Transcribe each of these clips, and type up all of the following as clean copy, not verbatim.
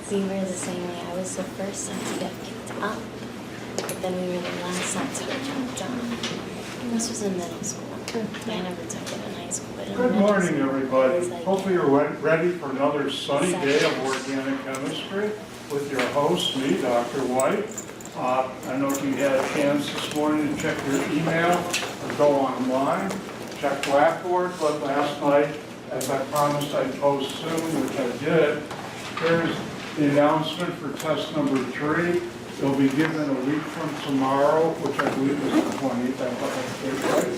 We were the same way. I was the first son to get picked up, but then we were the last son to get jumped on. This was in middle school. I never took it in high school. But in Good middle morning, school, everybody. it was like, Hopefully you're ready for another sunny day of organic chemistry with your host, me, Dr. White. I don't know if you had a chance this morning to check your email or go online, check Blackboard, but last night, as I promised I'd post soon, which I did, here's the announcement for test number 3. It'll be given a week from tomorrow, which I believe is the 20th. I thought that's right.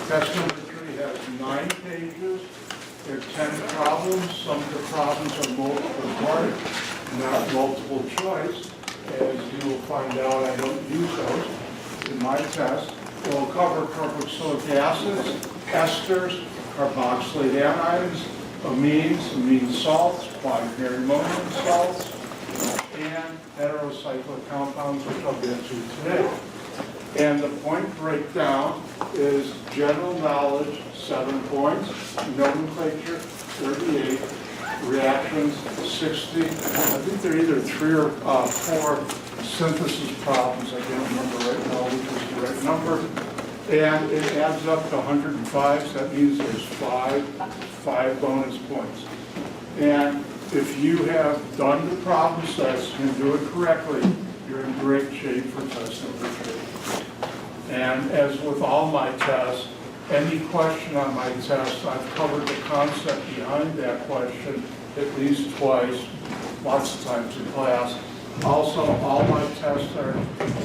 Test number 3 has 9 pages. There are 10 problems. Some of the problems are multiple choice, not multiple choice. As you will find out, I don't use those in my test. It will cover carboxylic acids, esters, carboxylate anions, amines, amine salts, quaternary ammonium salts, and heterocyclic compounds, which I'll get to today. And the point breakdown is general knowledge, 7 points, nomenclature, 38, reactions, 60. I think they're either 3 or 4 synthesis problems. I can't remember right now which is the right number. And it adds up to 105, so that means there's 5 bonus points. And if you have done the problem sets and do it correctly, you're in great shape for test number 3. And as with all my tests, any question on my test, I've covered the concept behind that question at least twice, lots of times in class. Also, all my tests are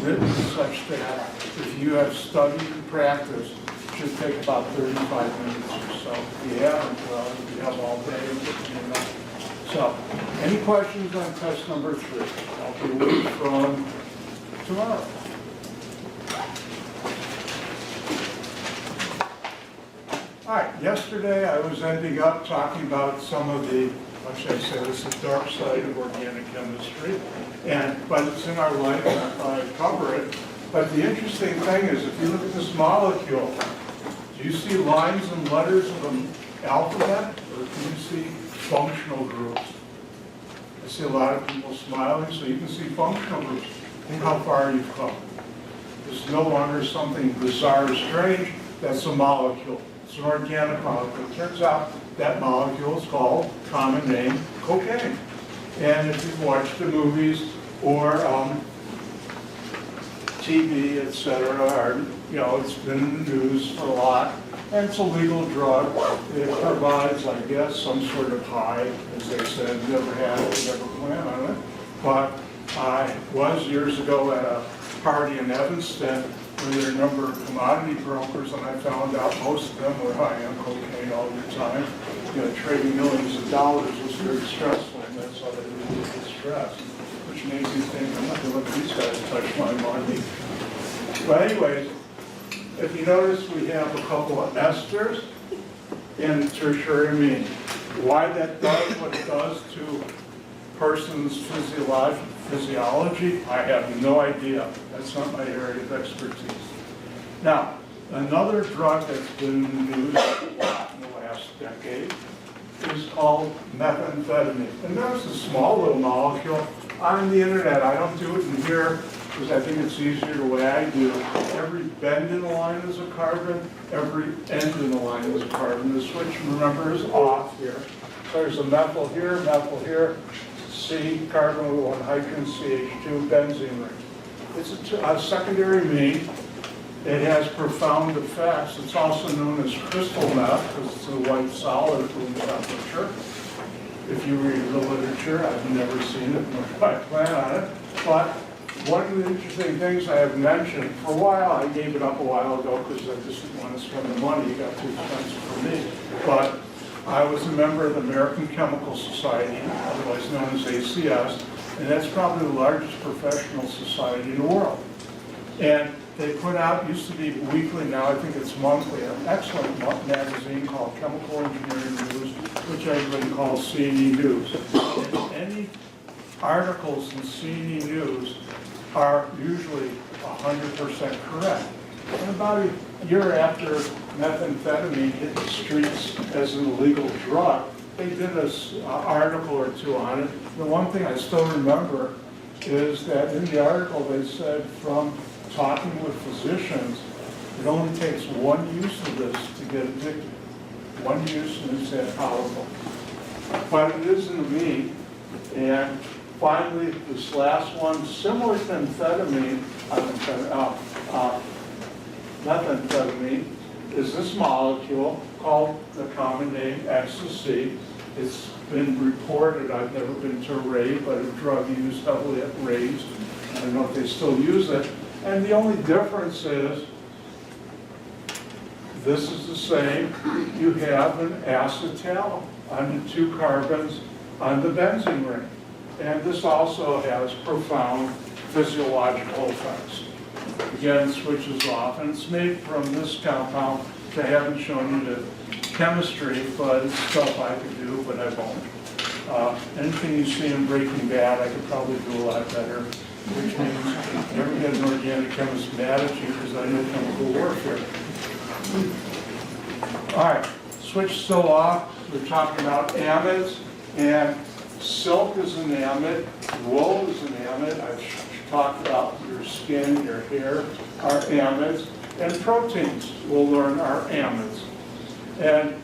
written such that if you have studied and practiced, it should take about 35 minutes or so. If you haven't, well, you have all day. So, any questions on test number 3? I'll be with you from tomorrow. All right, yesterday I was ending up talking about some of the, what should I say, this is the dark side of organic chemistry, but it's in our life, and I thought I'd cover it. But the interesting thing is, if you look at this molecule, do you see lines and letters of an alphabet, or do you see functional groups? I see a lot of people smiling, so you can see functional groups. Think how far you've come. It's no longer something bizarre or strange, that's a molecule. It's an organic molecule. It turns out that molecule is called, common name, cocaine. And if you've watched the movies or TV, etc., or, it's been in the news for a lot, and it's a legal drug. It provides, I guess, some sort of high, as they said. Never had it, never planned on it. But I was years ago at a party in Evanston where there were a number of commodity brokers, and I found out most of them were high on cocaine all the time. Trading millions of dollars was very stressful, and that's how they really get stressed, which makes you think, I'm not going to let these guys touch my money. Well, anyways, if you notice, we have a couple of esters in tertiary amine. Why that does what it does to person's physiology, I have no idea. That's not my area of expertise. Now, another drug that's been in the news a lot in the last decade is called methamphetamine. And there's a small little molecule on the internet. I don't do it in here because I think it's easier the way I do. Every bend in the line is a carbon, every end in the line is a carbon. The switch, remember, is off here. So there's a methyl here, C, carbon with 1 hydrogen, CH2, benzene ring. It's a secondary amine. It has profound effects. It's also known as crystal meth because it's a white solid at room temperature. If you read the literature, I've never seen it, nor do I plan on it. But one of the interesting things I have mentioned, for a while, I gave it up a while ago because I just didn't want to spend the money. It got too expensive for me. But I was a member of the American Chemical Society, otherwise known as ACS, and that's probably the largest professional society in the world. And they put out, used to be weekly, now I think it's monthly, an excellent magazine called Chemical Engineering News, which everybody calls C&E News. And any articles in C&E News are usually 100% correct. And about a year after methamphetamine hit the streets as an illegal drug, they did an article or two on it, the one thing I still remember is that in the article they said from talking with physicians, it only takes one use of this to get addicted. One use and it's that powerful. But it is in the meat. And finally, this last one, similar to amphetamine, methamphetamine, is this molecule called the common name ecstasy. It's been reported, I've never been to a rave, but a drug used heavily at raves. I don't know if they still use it. And the only difference is, this is the same. You have an acetal on the 2 carbons on the benzene ring. And this also has profound physiological effects. Again, switches off, and it's made from this compound. I haven't shown you the chemistry, but it's stuff I could do, but I won't. Anything you see in Breaking Bad, I could probably do a lot better, which means you never get an organic chemist mad at you because I know chemical warfare. All right, switch still off. We're talking about amides, and silk is an amide, wool is an amide. I've talked about your skin, your hair are amides, and proteins we'll learn are amides. And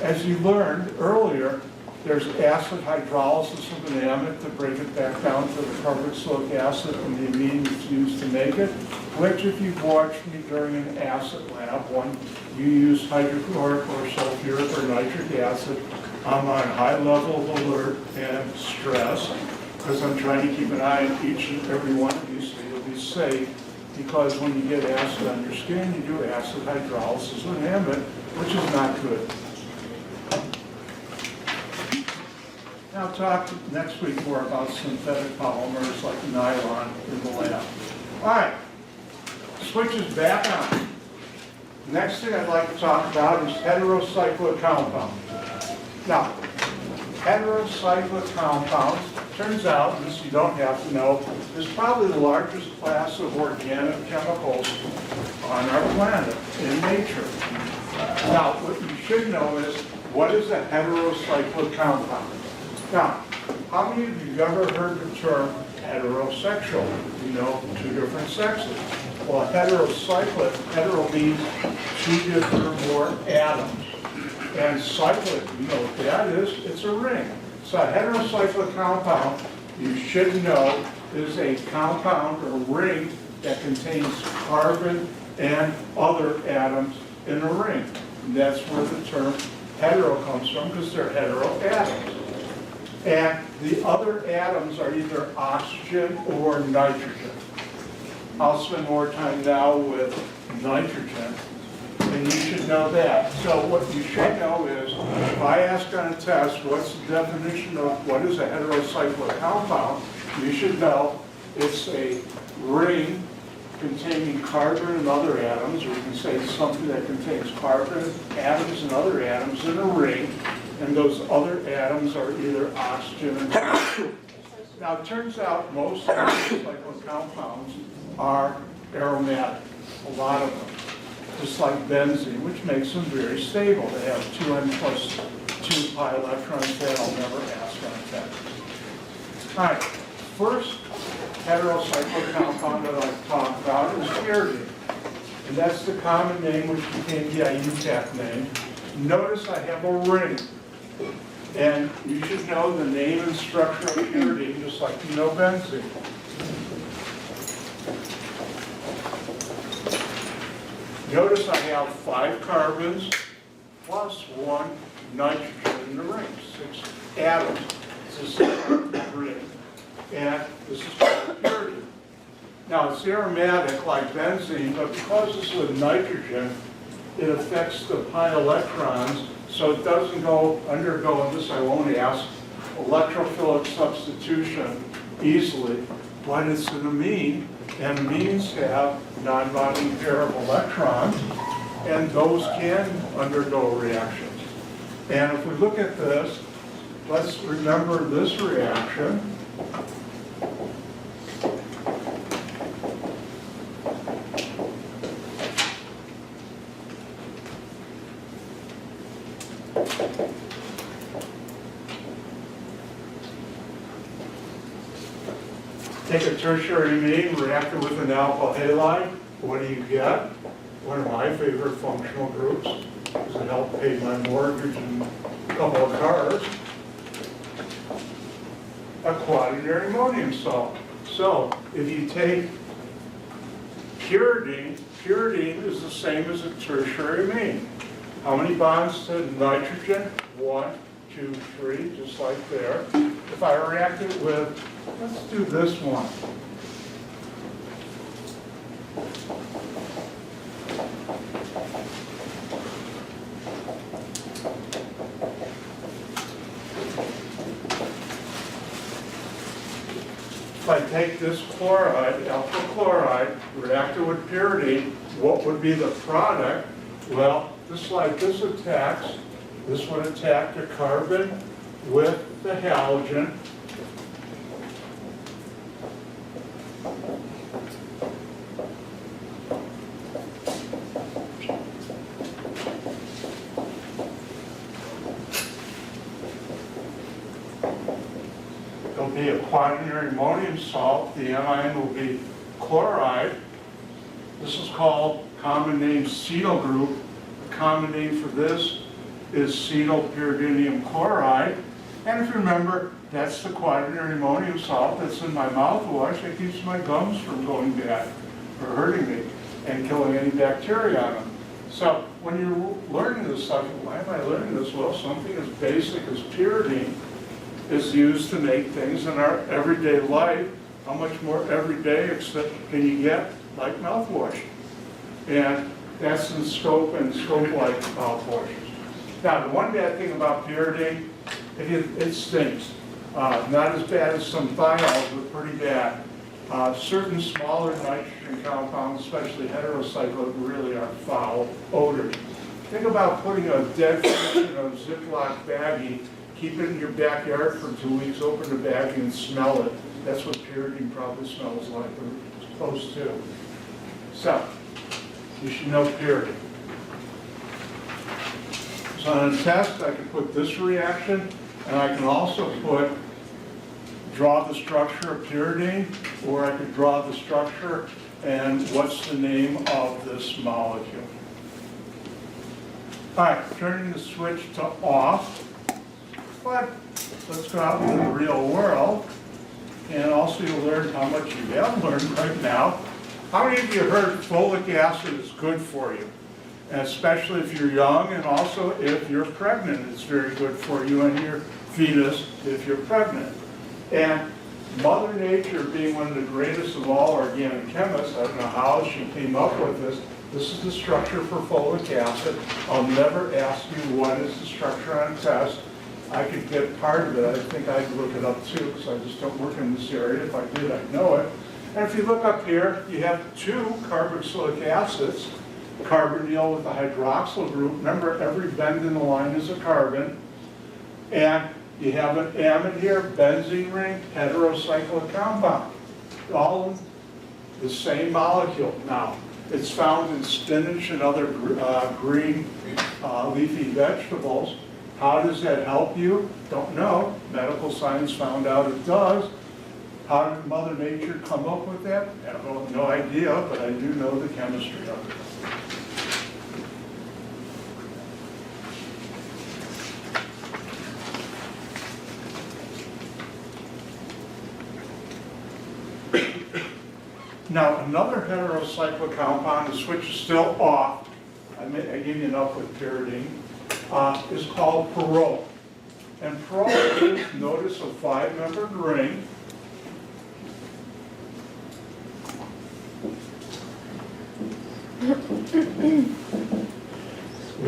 as you learned earlier, there's acid hydrolysis of an amide to break it back down to the carboxylic acid and the amine that's used to make it, which if you've watched me during an acid lab, you use hydrochloric or sulfuric or nitric acid. I'm on high level of alert and stress because I'm trying to keep an eye on each and every one of you so you'll be safe, because when you get acid on your skin, you do acid hydrolysis with amide, which is not good. Now I'll talk next week more about synthetic polymers like nylon in the lab. All right, switches back on. Next thing I'd like to talk about is heterocyclic compounds. Now, heterocyclic compounds, turns out, this you don't have to know, is probably the largest class of organic chemicals on our planet in nature. Now, what you should know is, what is a heterocyclic compound? Now, how many of you have ever heard the term heterosexual? You know, 2 different sexes. Well, heterocyclic, hetero means 2 different or more atoms. And cyclic, you know what that is? It's a ring. So a heterocyclic compound, you should know, is a compound or ring that contains carbon and other atoms in a ring. And that's where the term hetero comes from, because they're heteroatoms. And the other atoms are either oxygen or nitrogen. I'll spend more time now with nitrogen, and you should know that. So what you should know is, if I ask on a test, what's the definition of what is a heterocyclic compound, you should know it's a ring containing carbon and other atoms, or you can say something that contains carbon, atoms, and other atoms in a ring, and those other atoms are either oxygen or nitrogen. Now, it turns out most heterocyclic compounds are aromatic, a lot of them, just like benzene, which makes them very stable. They have 2n+2 pi electrons that I'll never ask on a test. All right, first heterocyclic compound that I've talked about is pyridine, and that's the common name which became the IUPAC name. Notice I have a ring, and you should know the name and structure of pyridine just like you know benzene. Notice I have 5 carbons plus 1 nitrogen in the ring, 6 atoms. This is part of the ring, and this is called pyridine. Now, it's aromatic like benzene, but because it's with nitrogen, it affects the pi electrons, so it doesn't undergo, and this I won't ask, electrophilic substitution easily, but it's an amine, and amines have non-bonding pair of electrons, and those can undergo reactions. And if we look at this, let's remember this reaction. Take a tertiary amine, react it with an alkyl halide. What do you get? One of my favorite functional groups, because it helped pay my mortgage and a couple of cars. A quaternary ammonium salt. So if you take pyridine, pyridine is the same as a tertiary amine. How many bonds to nitrogen? 1, 2, 3, just like there. If I react it with, let's do this one. If I take this chloride, alpha chloride, react it with pyridine, what would be the product? Well, just like this attacks, this would attack the carbon with the halogen. It'll be a quaternary ammonium salt. The anion will be chloride. This is called common name cetyl group. The common name for this is cetylpyridinium chloride. And if you remember, that's the quaternary ammonium salt that's in my mouthwash that keeps my gums from going bad or hurting me and killing any bacteria on them. So when you're learning this stuff, why am I learning this? Well, something as basic as pyridine is used to make things in our everyday life. How much more everyday can you get like mouthwash? And that's in scope and scope like mouthwashes. Now, the one bad thing about pyridine, it stinks. Not as bad as some thiols, but pretty bad. Certain smaller nitrogen compounds, especially heterocyclic, really are foul odors. Think about putting a dead fish in a Ziploc baggie, keep it in your backyard for 2 weeks, open the baggie and smell it. That's what pyridine probably smells like, or it's close to. So, you should know pyridine. So on a test, I can put this reaction, and I can also draw the structure of pyridine, or I could draw the structure and what's the name of this molecule. All right, turning the switch to off, but let's go out into the real world, and also you'll learn how much you have learned right now. How many of you heard folic acid is good for you? And especially if you're young, and also if you're pregnant, it's very good for you and your fetus if you're pregnant. And Mother Nature, being one of the greatest of all organic chemists, I don't know how she came up with this. This is the structure for folic acid. I'll never ask you what is the structure on a test. I could get part of it. I think I'd look it up too, because I just don't work in this area. If I did, I'd know it. And if you look up here, you have 2 carboxylic acids. Carbonyl with a hydroxyl group. Remember, every bend in the line is a carbon. And you have an amide here, benzene ring, heterocyclic compound. All the same molecule. Now, it's found in spinach and other green leafy vegetables. How does that help you? Don't know. Medical science found out it does. How did Mother Nature come up with that? I have no idea, but I do know the chemistry of it. Now, another heterocyclic compound, the switch is still off, I gave you enough with pyridine, is called perol. And perol is, notice, a 5-membered ring.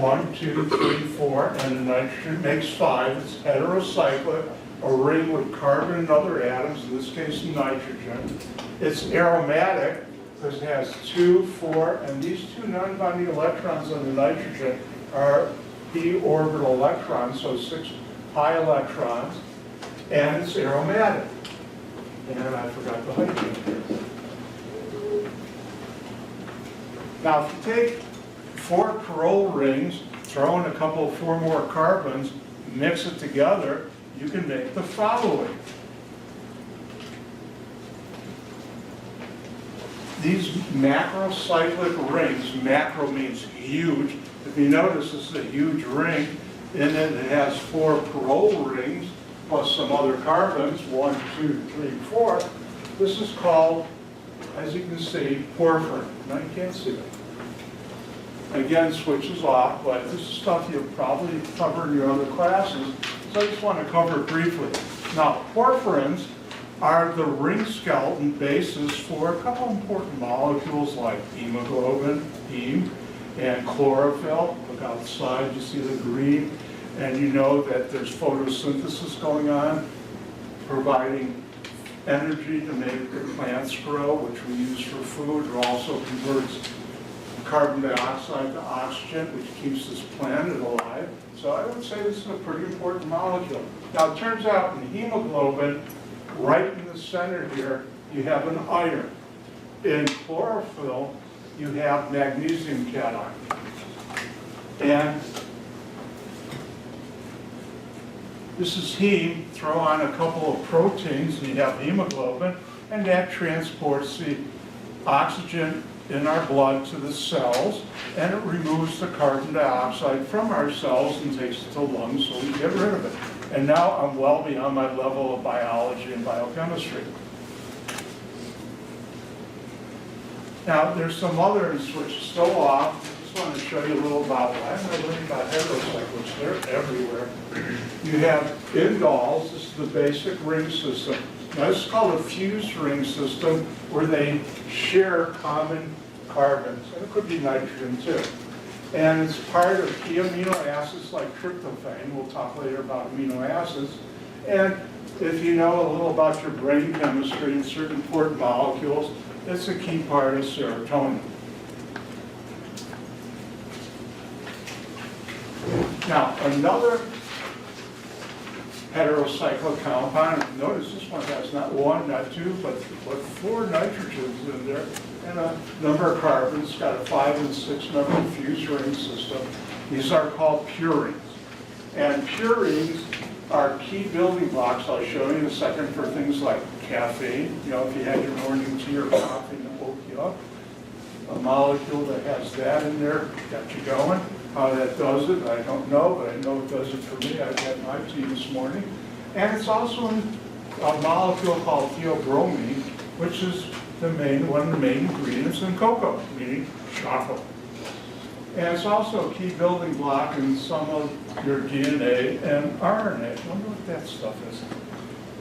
One, two, three, 4, and the nitrogen makes 5. It's heterocyclic, a ring with carbon and other atoms, in this case nitrogen. It's aromatic because it has 2, 4, and these 2 non-bonding electrons on the nitrogen are p orbital electrons, so 6 pi electrons, and it's aromatic. And I forgot the hydrogen here. Now, if you take 4 perol rings, throw in a couple, 4 more carbons, mix it together, you can make the following. these macrocyclic rings, macro means huge. If you notice, this is a huge ring. In it, it has 4 parole rings, plus some other carbons, 1, 2, 3, 4. This is called, as you can see, porphyrin. Now you can't see it. Again, switches off, but this is stuff you've probably covered in your other classes, so I just want to cover it briefly. Now, porphyrins are the ring skeleton basis for a couple important molecules like hemoglobin, heme, and chlorophyll. Look outside, you see the green, and you know that there's photosynthesis going on, providing energy to make the plants grow, which we use for food. It also converts carbon dioxide to oxygen, which keeps this planet alive. So I would say this is a pretty important molecule. Now it turns out in hemoglobin, right in the center here, you have an iron. In chlorophyll, you have magnesium cation. And this is heme, throw on a couple of proteins, and you have hemoglobin, and that transports the oxygen in our blood to the cells, and it removes the carbon dioxide from our cells and takes it to the lungs so we can get rid of it. And now I'm well beyond my level of biology and biochemistry. Now, there's some others which are still off. I just want to show you a little about why am I learning about heterocyclics? They're everywhere. You have indols. This is the basic ring system. Now, this is called a fused ring system where they share common carbons. And it could be nitrogen, too. And it's part of key amino acids like tryptophan. We'll talk later about amino acids. And if you know a little about your brain chemistry and certain important molecules, it's a key part of serotonin. Now, another heterocyclic compound, notice this one has not 1, not 2, but 4 nitrogens in there, and a number of carbons. It's got a 5 and 6 member fused ring system. These are called purines. And purines are key building blocks, I'll show you in a second, for things like caffeine. You know, if you had your morning tea or coffee that woke you up, a molecule that has that in there got you going. How that does it, I don't know, but I know it does it for me. I've had my tea this morning. And it's also in a molecule called theobromine, which is one of the main ingredients in cocoa, meaning chocolate. And it's also a key building block in some of your DNA and RNA. I wonder what that stuff is.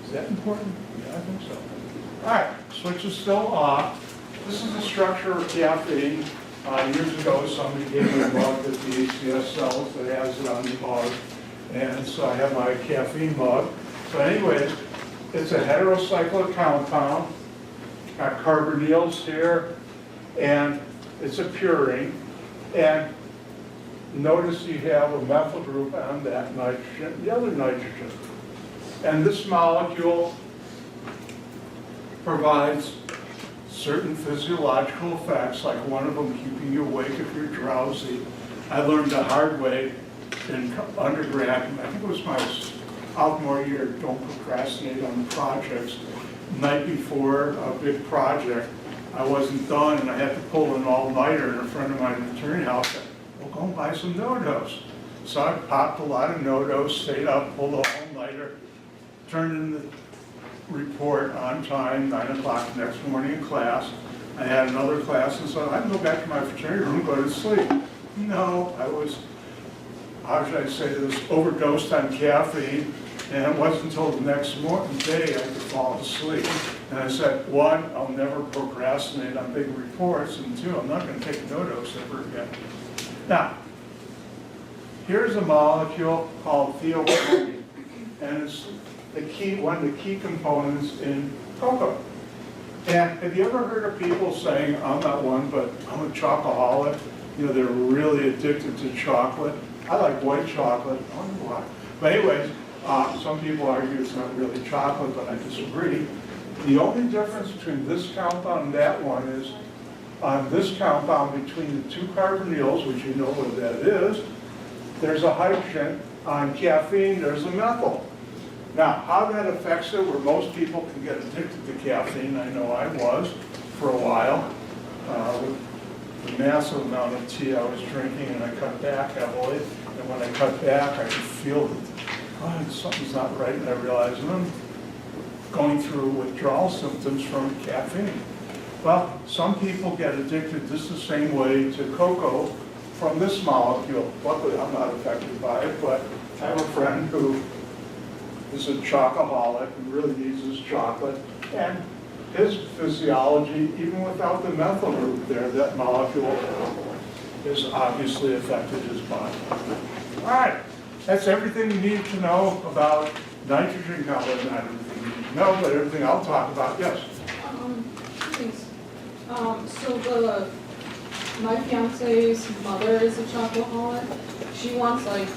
Is that important? Yeah, I think so. All right, switch is still off. This is the structure of caffeine. Years ago, somebody gave me a mug with the ACS cells that has it on the mug. And so I have my caffeine mug. So anyways, it's a heterocyclic compound. Got carbonyls here, and it's a purine. And notice you have a methyl group on that nitrogen, the other nitrogen. And this molecule provides certain physiological effects, like one of them keeping you awake if you're drowsy. I learned the hard way in undergrad, I think it was my sophomore year, don't procrastinate on projects. The night before a big project, I wasn't done and I had to pull an all-nighter, and a friend of mine in the fraternity house said, well, go and buy some no-dos. So I popped a lot of no-dos, stayed up, pulled the all-nighter, turned in the report on time, 9 o'clock the next morning in class. I had another class, and so I can go back to my fraternity room and go to sleep. No, I was, how should I say this, overdosed on caffeine, and it wasn't until the next day I could fall asleep. And I said, 1, I'll never procrastinate on big reports, and 2, I'm not going to take no-dose ever again. Now, here's a molecule called theobromine, and it's one of the key components in cocoa. And have you ever heard of people saying, I'm not one, but I'm a chocoholic? You know, they're really addicted to chocolate. I like white chocolate. I don't know why. But anyways, some people argue it's not really chocolate, but I disagree. The only difference between this compound and that one is on this compound, between the 2 carbonyls, which you know what that is, there's a hydrogen. On caffeine, there's a methyl. Now, how that affects it, where most people can get addicted to caffeine, I know I was for a while, with the massive amount of tea I was drinking, and I cut back heavily. And when I cut back, I could feel that, oh, something's not right, and I realized I'm going through withdrawal symptoms from caffeine. Well, some people get addicted just the same way to cocoa from this molecule. Luckily, I'm not affected by it, but I have a friend who is a chocoholic and really needs his chocolate, and his physiology, even without the methyl group there, that molecule has obviously affected his body. All right, that's everything you need to know about nitrogen content. Not everything you need to know, but everything I'll talk about, yes. Thanks. So my fiance's mother is a chocoholic. She wants like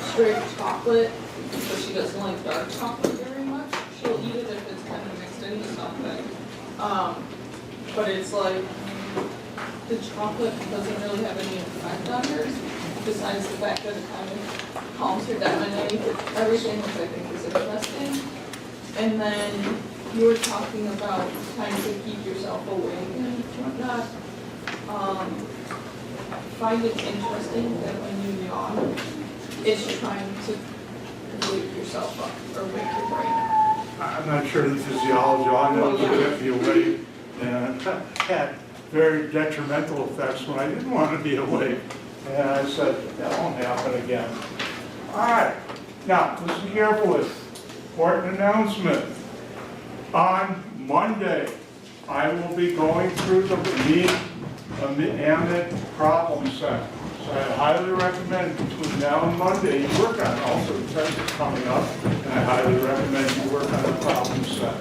straight chocolate, but she doesn't like dark chocolate very much. She'll eat it if it's kind of mixed into something. But it's like the chocolate doesn't really have any effect on hers, besides the fact that it kind of calms her down and everything, which I think is interesting. And then you were talking about trying to keep yourself awake and whatnot. Find it interesting that when you yawn, it's trying to wake yourself up or wake your brain up. I'm not sure the physiology, all I know is that if you awake, and had very detrimental effects when I didn't want to be awake. And I said, that won't happen again. All right, now listen carefully. Important announcement. On Monday, I will be going through the AMIT problem set. So I highly recommend between now and Monday you work on it. Also, the test is coming up, and I highly recommend you work on the problem set.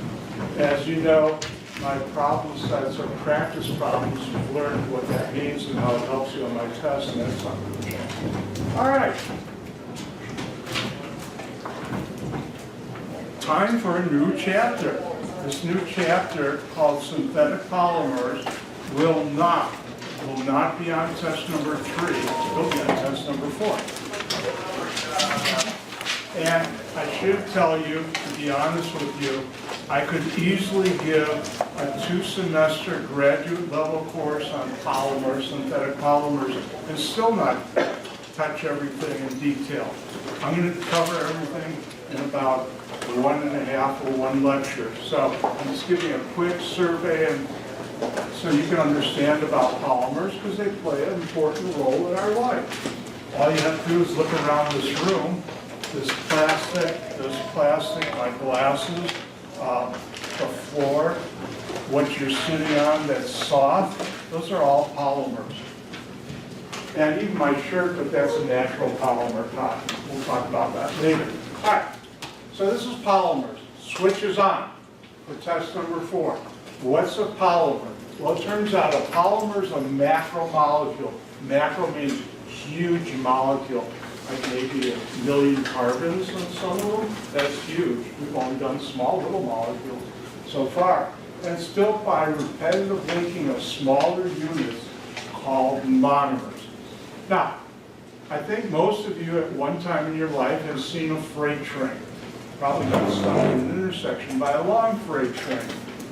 As you know, my problem sets are practice problems. You've learned what that means and how it helps you on my test, and that's not going to change. All right. Time for a new chapter. This new chapter, called Synthetic Polymers, will not be on test number 3. It'll be on test number 4. And I should tell you, to be honest with you, I could easily give a 2-semester graduate level course on polymers, synthetic polymers, and still not touch everything in detail. I'm going to cover everything in about 1.5 or 1 lecture. So I'm just giving a quick survey and so you can understand about polymers because they play an important role in our life. All you have to do is look around this room. This plastic, my glasses, the floor, what you're sitting on that's soft, those are all polymers. And even my shirt, but that's a natural polymer cotton. We'll talk about that later. All right, so this is polymers. Switch is on for test number 4. What's a polymer? Well, it turns out a polymer is a macromolecule. Macro means huge molecule, like maybe 1 million carbons on some of them. That's huge. We've only done small little molecules so far. And it's built by repetitive linking of smaller units called monomers. Now, I think most of you at one time in your life have seen a freight train. Probably got stopped at an intersection by a long freight train.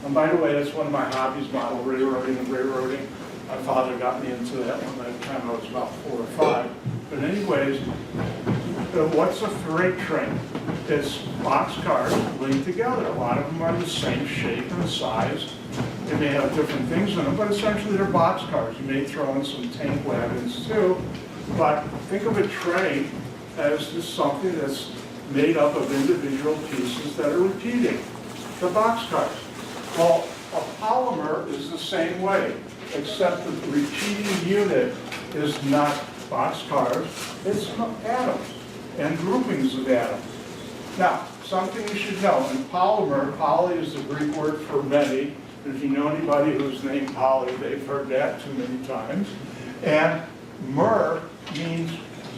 And by the way, that's one of my hobbies, model railroading and railroading. My father got me into that one by the time I was about 4 or 5. But anyways, what's a freight train? It's boxcars linked together. A lot of them are the same shape and size. They may have different things in them, but essentially they're boxcars. You may throw in some tank wagons too. But think of a train as just something that's made up of individual pieces that are repeating. The boxcars. Well, a polymer is the same way, except the repeating unit is not boxcars, it's atoms and groupings of atoms. Now, something you should know, in polymer, poly is the Greek word for many. If you know anybody who's named Polly, they've heard that too many times. And mer means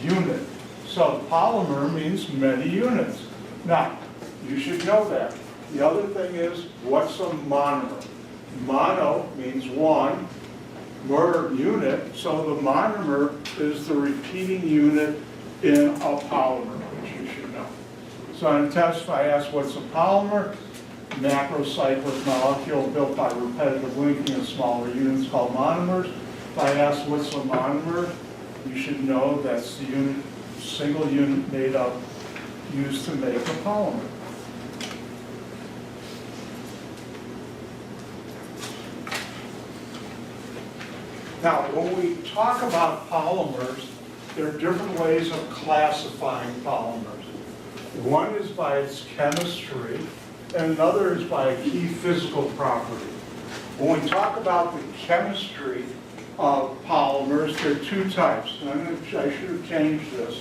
unit. So polymer means many units. Now, you should know that. The other thing is, what's a monomer? Mono means 1, mer unit, so the monomer is the repeating unit in a polymer, which you should know. So on a test, if I ask what's a polymer, macrocyclic molecule built by repetitive linking in smaller units called monomers. If I ask what's a monomer, you should know that's the unit, single unit made up, used to make a polymer. Now, when we talk about polymers, there are different ways of classifying polymers. One is by its chemistry, and another is by a key physical property. When we talk about the chemistry of polymers, there are two types. And I should have changed this.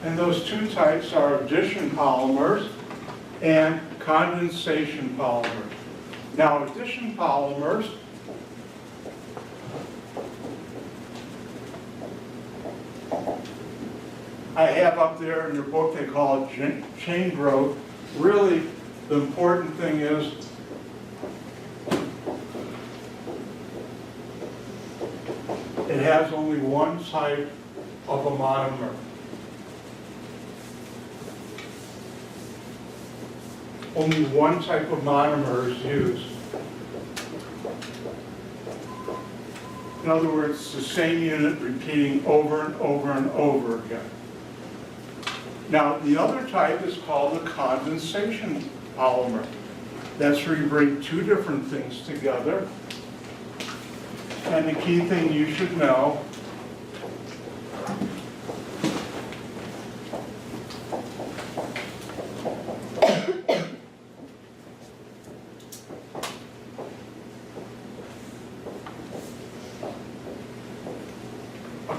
And those two types are addition polymers and condensation polymers. Now, addition polymers I have up there in your book, they call it chain growth. Really, the important thing is it has only one type of a monomer. Only one type of monomer is used. In other words, it's the same unit repeating over and over and over again. Now, the other type is called a condensation polymer. That's where you bring two different things together. And the key thing you should know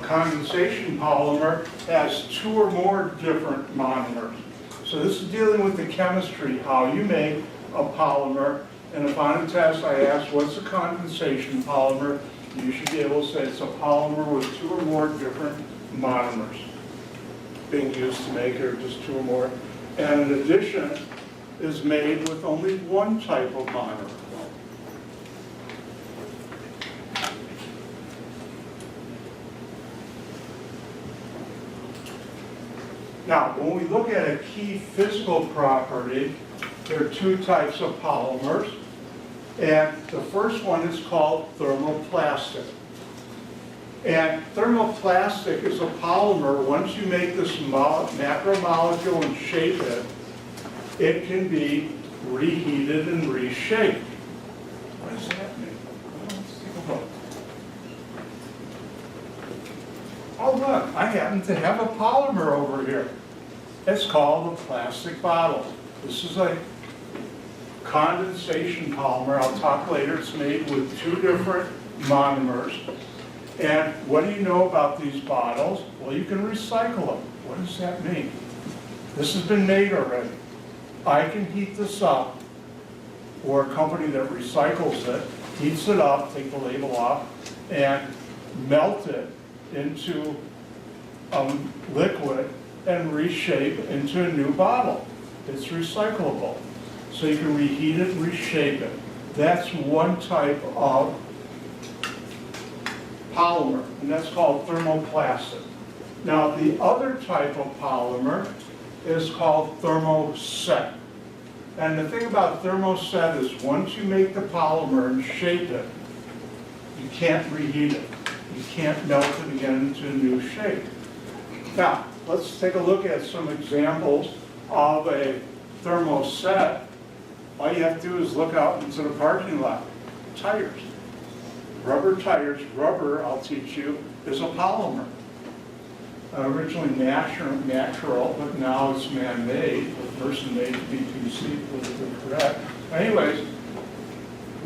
condensation polymer has two or more different monomers. So this is dealing with the chemistry, how you make a polymer. And if on a test I ask, what's a condensation polymer? You should be able to say it's a polymer with two or more different monomers being used to make it, or just two or more. And an addition is made with only one type of monomer. Now, when we look at a key physical property, there are two types of polymers. And the first one is called thermoplastic. And thermoplastic is a polymer, once you make this macromolecule and shape it, it can be reheated and reshaped. What does that mean? Let's take a look. Oh look, I happen to have a polymer over here. It's called a plastic bottle. This is a condensation polymer. I'll talk later. It's made with two different monomers. And what do you know about these bottles? Well, you can recycle them. What does that mean? This has been made already. I can heat this up, or a company that recycles it, heats it up, take the label off, and melt it into a liquid and reshape into a new bottle. It's recyclable. So you can reheat it and reshape it. That's one type of polymer, and that's called thermoplastic. Now, the other type of polymer is called thermoset. And the thing about thermoset is once you make the polymer and shape it, you can't reheat it. You can't melt it again into a new shape. Now, let's take a look at some examples of a thermoset. All you have to do is look out into the parking lot. Tires. Rubber tires. Rubber, I'll teach you, is a polymer. Originally natural, but now it's man-made. The person made BPC, politically correct. Anyways,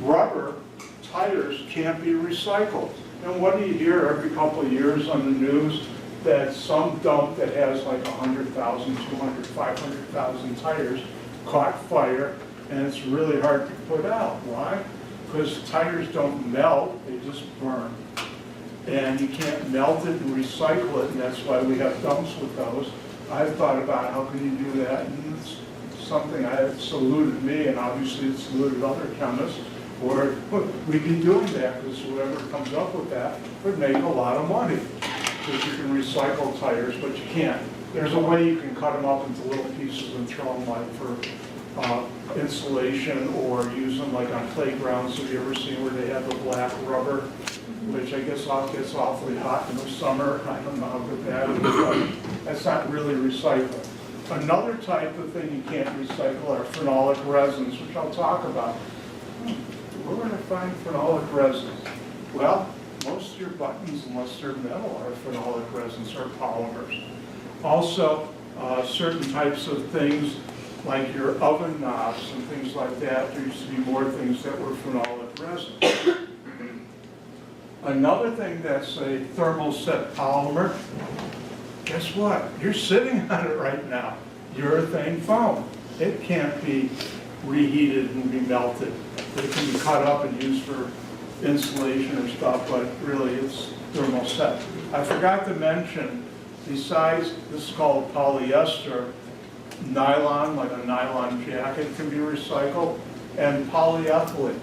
rubber tires can't be recycled. And what do you hear every couple of years on the news? That some dump that has like 100,000, 200, 500,000 tires caught fire, and it's really hard to put out. Why? Because tires don't melt, they just burn. And you can't melt it and recycle it, and that's why we have dumps with those. I've thought about how can you do that, and it's something that's eluded me, and obviously it's eluded other chemists, where we'd be doing that, because whoever comes up with that would make a lot of money. Because you can recycle tires, but you can't. There's a way you can cut them up into little pieces and throw them like for insulation, or use them like on playgrounds. Have you ever seen where they have the black rubber, which I guess gets awfully hot in the summer? I don't know how good that is, but that's not really recycling. Another type of thing you can't recycle are phenolic resins, which I'll talk about. Where would I find phenolic resins? Well, most of your buttons, unless they're metal, are phenolic resins or polymers. Also, certain types of things like your oven knobs and things like that, there used to be more things that were phenolic resins. Another thing that's a thermoset polymer, guess what? You're sitting on it right now. Urethane foam. It can't be reheated and remelted. It can be cut up and used for insulation or stuff, but really it's thermoset. I forgot to mention, besides, this is called polyester, nylon, like a nylon jacket, can be recycled, and polyethylene.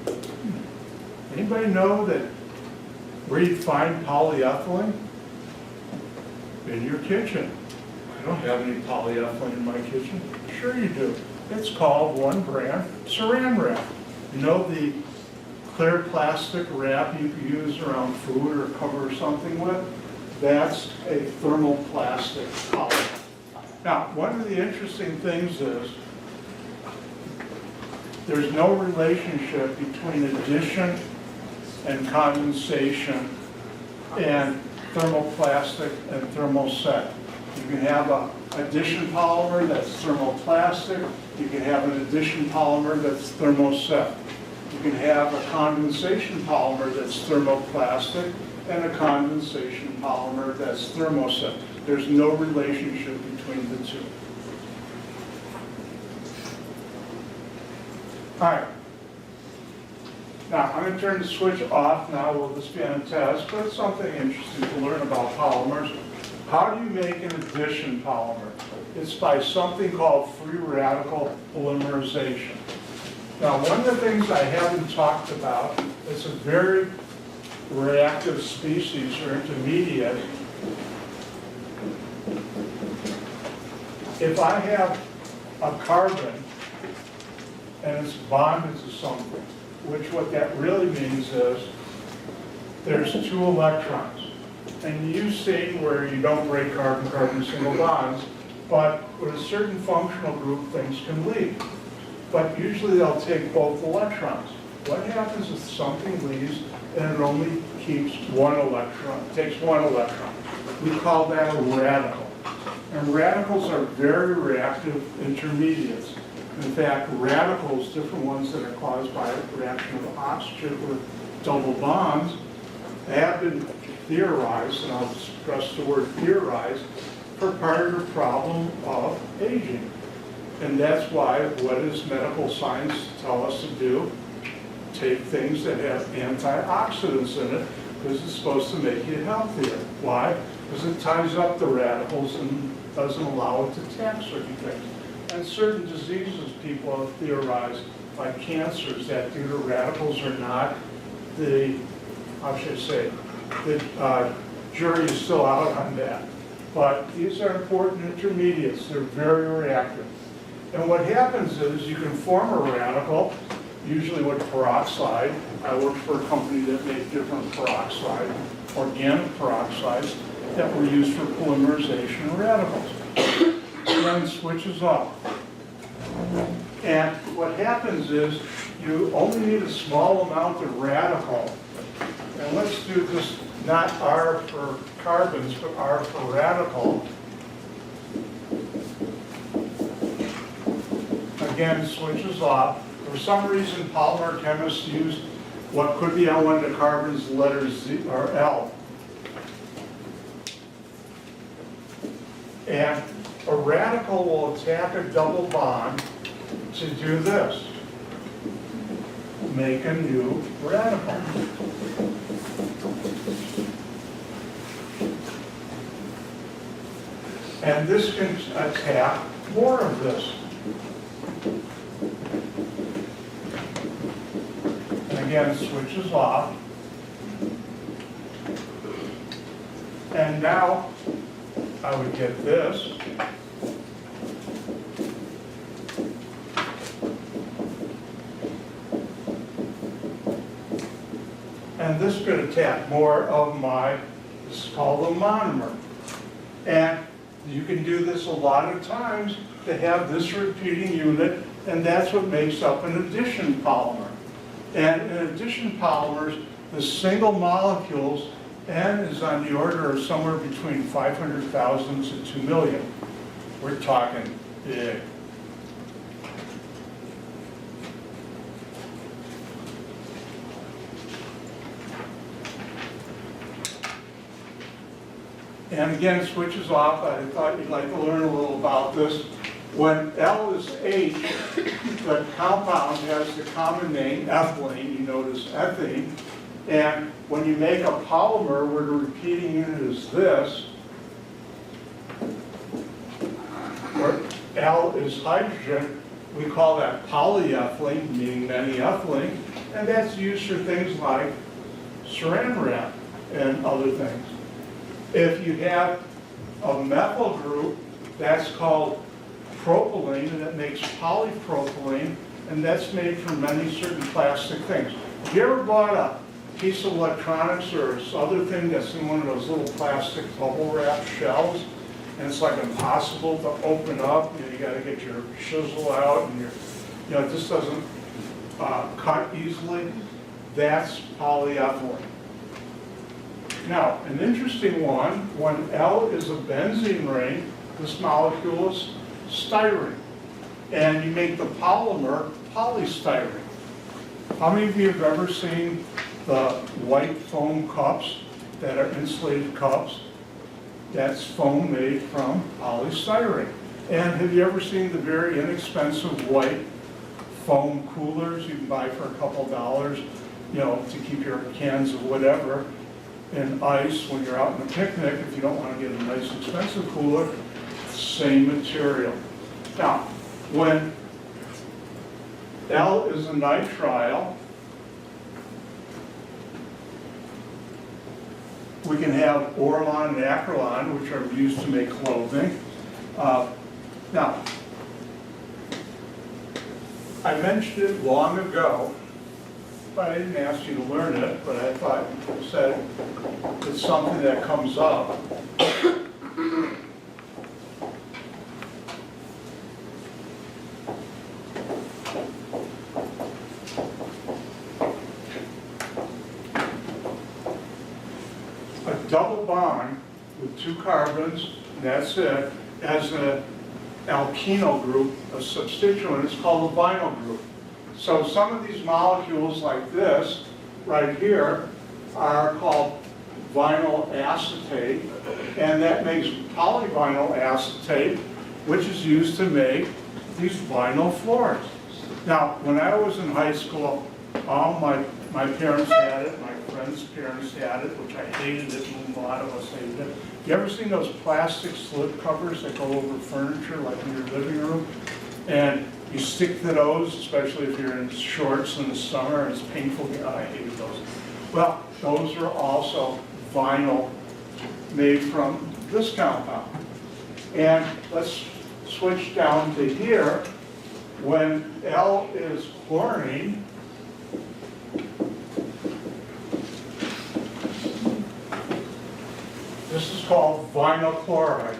Anybody know that where you find polyethylene? In your kitchen. I don't have any polyethylene in my kitchen. Sure you do. It's called one brand, Saran wrap. You know the clear plastic wrap you can use around food or cover something with? That's a thermoplastic polymer. Now, one of the interesting things is there's no relationship between addition and condensation and thermoplastic and thermoset. You can have an addition polymer that's thermoplastic. You can have an addition polymer that's thermoset. You can have a condensation polymer that's thermoplastic and a condensation polymer that's thermoset. There's no relationship between the two. All right. Now, I'm going to turn the switch off now. We'll just be on a test, but it's something interesting to learn about polymers. How do you make an addition polymer? It's by something called free radical polymerization. Now, one of the things I haven't talked about, it's a very reactive species or intermediate. If I have a carbon and it's bonded to something, which what that really means is there's 2 electrons. And you've seen where you don't break carbon-carbon single bonds, but with a certain functional group, things can leave. But usually they'll take both electrons. What happens if something leaves and it only keeps 1 electron, takes 1 electron? We call that a radical. And radicals are very reactive intermediates. In fact, radicals, different ones that are caused by a reaction of oxygen with double bonds, have been theorized, and I'll stress the word theorized, for part of the problem of aging. And that's why, what does medical science tell us to do? Take things that have antioxidants in it, because it's supposed to make you healthier. Why? Because it ties up the radicals and doesn't allow it to attack certain things. And certain diseases people have theorized, like cancers, that due to radicals or not, the, how should I say, the jury is still out on that. But these are important intermediates. They're very reactive. And what happens is you can form a radical, usually with peroxide. I worked for a company that made different peroxide, organic peroxides, that were used for polymerization of radicals. And then switches off. And what happens is you only need a small amount of radical. And let's do this, not R for carbons, but R for radical. Again, switches off. For some reason, polymer chemists use what could be on one of the carbons, the letter Z or L. And a radical will attack a double bond to do this. Make a new radical. And this can attack more of this. again switches off. And now I would get this. And this is going to tap more of my, this is called a monomer. And you can do this a lot of times to have this repeating unit, and that's what makes up an addition polymer. And in addition polymers, the single molecules N is on the order of somewhere between 500,000 to 2 million. We're talking big. And again, switches off. I thought you'd like to learn a little about this. When L is H, the compound has the common name ethylene. You notice ethene. And when you make a polymer where the repeating unit is this, where L is hydrogen, we call that polyethylene, meaning many ethylene. And that's used for things like saran wrap and other things. If you have a methyl group, that's called propylene, and it makes polypropylene, and that's made from many certain plastic things. Have you ever bought a piece of electronics or this other thing that's in one of those little plastic bubble wrap shells, and it's like impossible to open up? You got to get your chisel out, and it just doesn't cut easily. That's polyethylene. Now, an interesting one, when L is a benzene ring, this molecule is styrene. And you make the polymer polystyrene. How many of you have ever seen the white foam cups that are insulated cups? That's foam made from polystyrene. And have you ever seen the very inexpensive white foam coolers you can buy for a couple dollars, to keep your cans of whatever in ice when you're out on a picnic if you don't want to get a nice expensive cooler? Same material. Now, when L is a nitrile, we can have Orlon and Acrylon, which are used to make clothing. Now, I mentioned it long ago, but I didn't ask you to learn it, but I thought you said it's something that comes up. A double bond with two carbons, and that's it, as an alkyl group, a substituent, it's called a vinyl group. So some of these molecules like this, right here, are called vinyl acetate, and that makes polyvinyl acetate, which is used to make these vinyl floors. Now, when I was in high school, my parents had it, my friends' parents had it, which I hated it, and a lot of us hated it. You ever seen those plastic slip covers that go over furniture, like in your living room? And you stick to those, especially if you're in shorts in the summer, and it's painful. I hated those. Well, those are also vinyl made from this compound. And let's switch down to here. When L is chlorine, this is called vinyl chloride.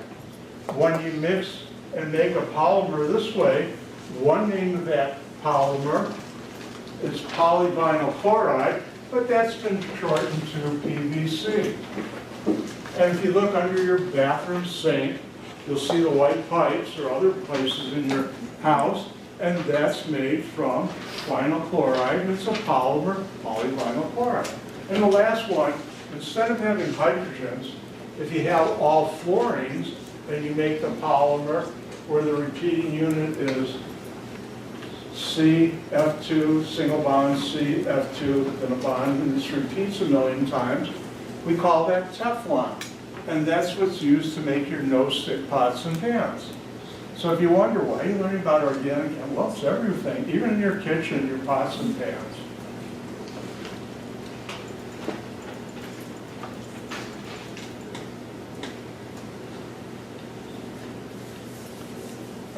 When you mix and make a polymer this way, one name of that polymer is polyvinyl chloride, but that's been shortened to PVC. And if you look under your bathroom sink, you'll see the white pipes or other places in your house, and that's made from vinyl chloride, and it's a polymer, polyvinyl chloride. And the last one, instead of having hydrogens, if you have all fluorines, then you make the polymer where the repeating unit is CF2, single bond CF2, then a bond, and this repeats a million times. We call that Teflon. And that's what's used to make your no-stick pots and pans. So if you wonder why you're learning about organic, well, it's everything, even in your kitchen, your pots and pans.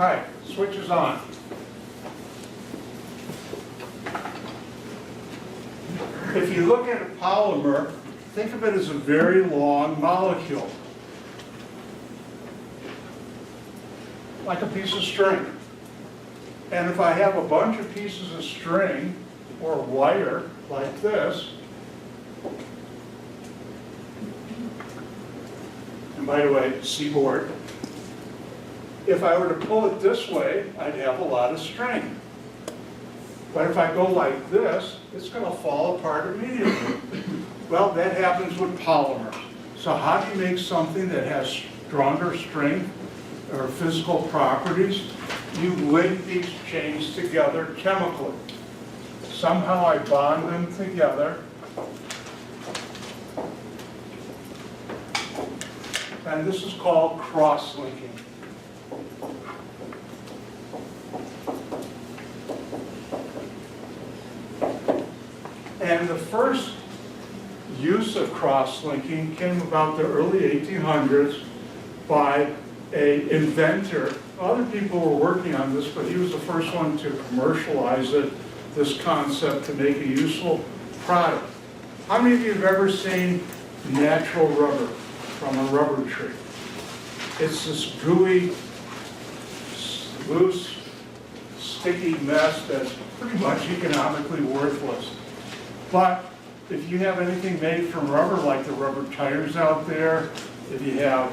right, switch is on. If you look at a polymer, think of it as a very long molecule, like a piece of string. And if I have a bunch of pieces of string or wire like this, and by the way, C-board, if I were to pull it this way, I'd have a lot of string. But if I go like this, it's going to fall apart immediately. Well, that happens with polymers. So how do you make something that has stronger strength or physical properties? You link these chains together chemically. Somehow I bond them together. And this is called cross-linking. And the first use of cross-linking came about the early 1800s by an inventor. Other people were working on this, but he was the first one to commercialize it, this concept to make a useful product. How many of you have ever seen natural rubber from a rubber tree? It's this gooey, loose, sticky mess that's pretty much economically worthless. But if you have anything made from rubber, like the rubber tires out there, if you have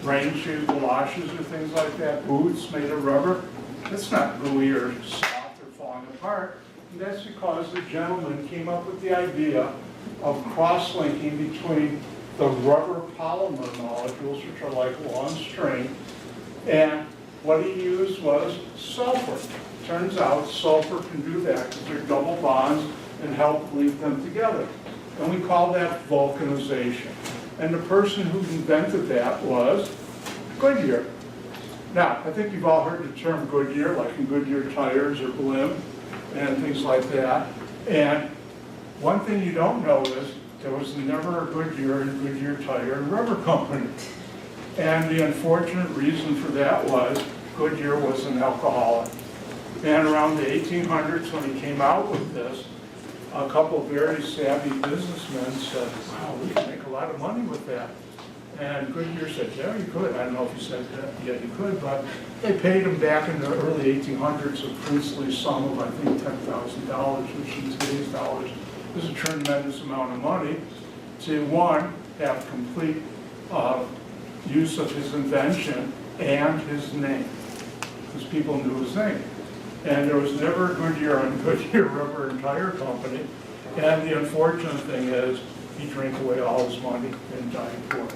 rain shoes, galoshes, or things like that, boots made of rubber, it's not gooey or soft or falling apart. And that's because the gentleman came up with the idea of cross-linking between the rubber polymer molecules, which are like long string, and what he used was sulfur. Turns out sulfur can do that because they're double bonds and help link them together. And we call that vulcanization. And the person who invented that was Goodyear. Now, I think you've all heard the term Goodyear, like in Goodyear tires or Blim and things like that. And one thing you don't know is there was never a Goodyear and Goodyear Tire and Rubber Company. And the unfortunate reason for that was Goodyear was an alcoholic. And around the 1800s, when he came out with this, a couple of very savvy businessmen said, wow, we can make a lot of money with that. And Goodyear said, yeah, you could. I don't know if he said that, yeah, you could, but they paid him back in the early 1800s a princely sum of, I think, $10,000, which in today's dollars is a tremendous amount of money, to one, have complete use of his invention and his name, because people knew his name. And there was never a Goodyear and Goodyear Rubber and Tire Company. And the unfortunate thing is, he drank away all his money and died poor.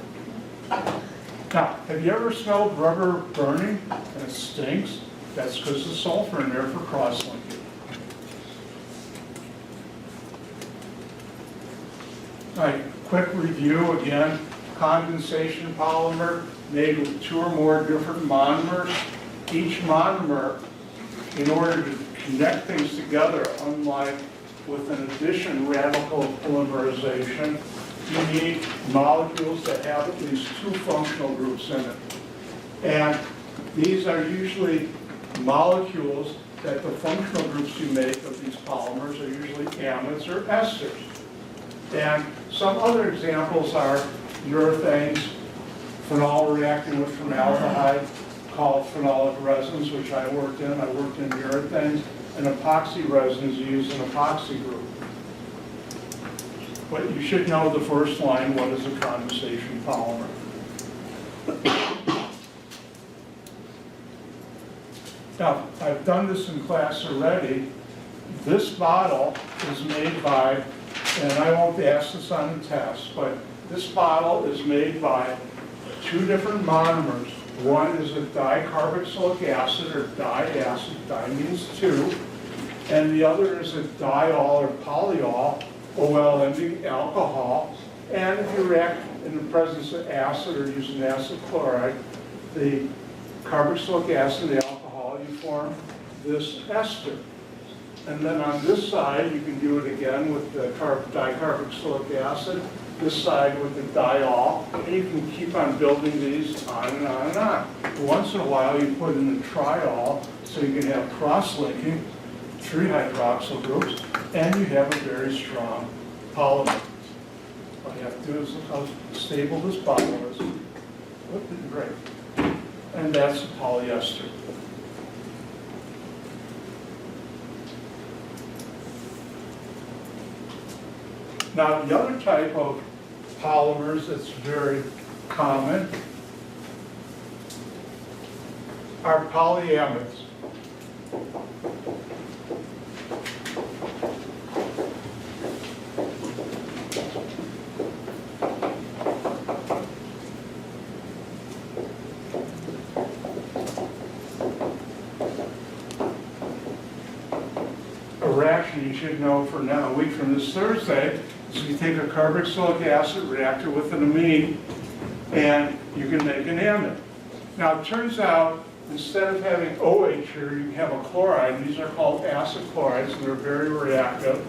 Now, have you ever smelled rubber burning and it stinks? That's because of sulfur in there for cross-linking. All right, quick review again. Condensation polymer made with 2 or more different monomers. Each monomer, in order to connect things together, unlike with an addition radical polymerization, you need molecules that have at least 2 functional groups in it. And these are usually molecules that the functional groups you make of these polymers are usually amides or esters. And some other examples are urethanes, phenol reacting with formaldehyde, called phenolic resins, which I worked in. I worked in urethanes, and epoxy resins use an epoxy group. But you should know the first line, what is a condensation polymer? Now, I've done this in class already. This bottle is made by, and I won't ask this on the test, but this bottle is made by 2 different monomers. One is a dicarboxylic acid or diacid, di means 2, and the other is a diol or polyol, OL ending alcohol. And if you react in the presence of acid or use an acid chloride, the carboxylic acid and the alcohol, you form this ester. And then on this side, you can do it again with the dicarboxylic acid, this side with the diol, and you can keep on building these on and on and on. Once in a while, you put in the triol, so you can have cross-linking, 3 hydroxyl groups, and you have a very strong polymer. All you have to do is look how stable this bottle is. Look, it's great. And that's polyester. Now, the other type of polymers that's very common are polyamides. A reaction you should know for now, a week from this Thursday, is you take a carboxylic acid reactor with an amine, and you can make an amide. Now, it turns out, instead of having OH here, you have a chloride. These are called acid chlorides, and they're very reactive.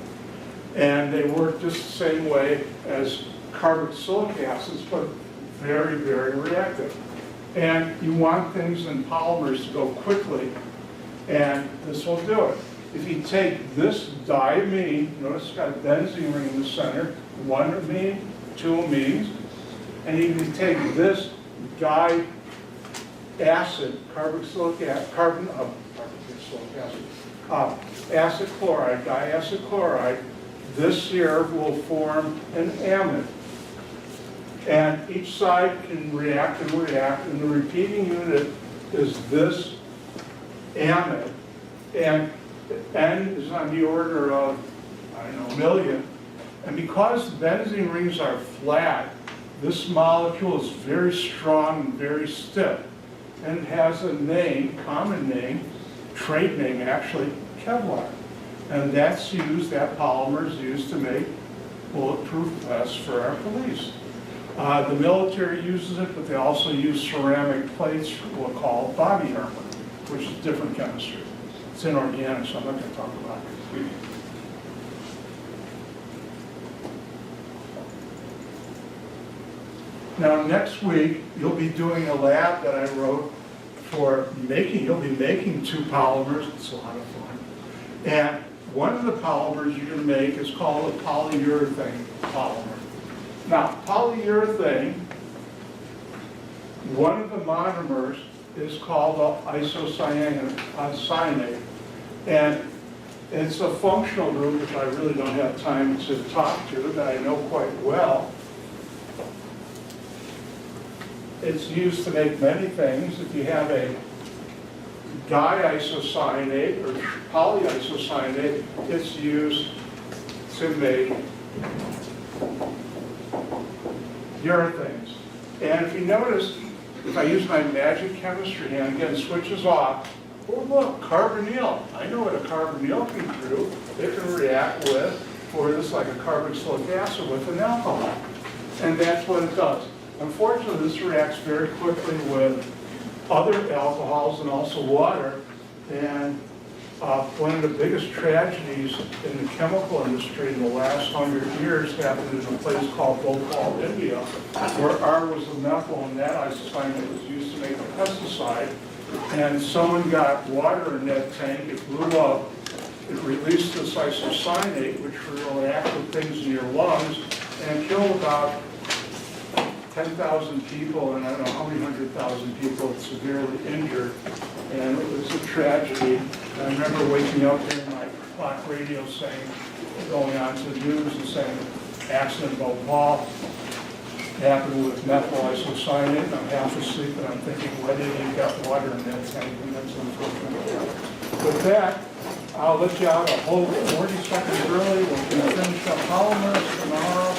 And they work just the same way as carboxylic acids, but very, very reactive. And you want things in polymers to go quickly, and this will do it. If you take this diamine, notice it's got a benzene ring in the center, 1 amine, 2 amines, and you can take this diacid, carboxylic acid, acid chloride, diacid chloride, this here will form an amide. And each side can react and react, and the repeating unit is this amide. And N is on the order of, I don't know, million. And because the benzene rings are flat, this molecule is very strong and very stiff. And it has a name, common name, trade name actually, Kevlar. And that's used, that polymer is used to make bulletproof vests for our police. The military uses it, but they also use ceramic plates for what we call body armor, which is different chemistry. It's inorganic, so I'm not going to talk about it. Now, next week, you'll be doing a lab that I wrote for making, you'll be making 2 polymers. It's a lot of fun. And one of the polymers you're going to make is called a polyurethane polymer. Now, polyurethane, one of the monomers is called isocyanate. And it's a functional group, which I really don't have time to talk to, that I know quite well. It's used to make many things. If you have a diisocyanate or polyisocyanate, it's used to make urethanes. And if you notice, if I use my magic chemistry hand, again, switches off, oh look, carbonyl. I know what a carbonyl can do. It can react with, for this like a carboxylic acid with an alcohol. And that's what it does. Unfortunately, this reacts very quickly with other alcohols and also water. And one of the biggest tragedies in the chemical industry in the last 100 years happened in a place called Bhopal, India, where R was a methyl and that isocyanate was used to make a pesticide. And someone got water in that tank, it blew up, it released this isocyanate, which will react with things in your lungs, and killed about 10,000 people, and I don't know how many 100,000 people severely injured. And it was a tragedy. And I remember waking up hearing my clock radio saying, going on to the news and saying, accident in Bhopal happened with methyl isocyanate, and I'm half asleep, and I'm thinking, why didn't you got water in that tank? And that's unfortunate. With that, I'll let you out a whole 40 seconds early. We're going to finish up polymers tomorrow.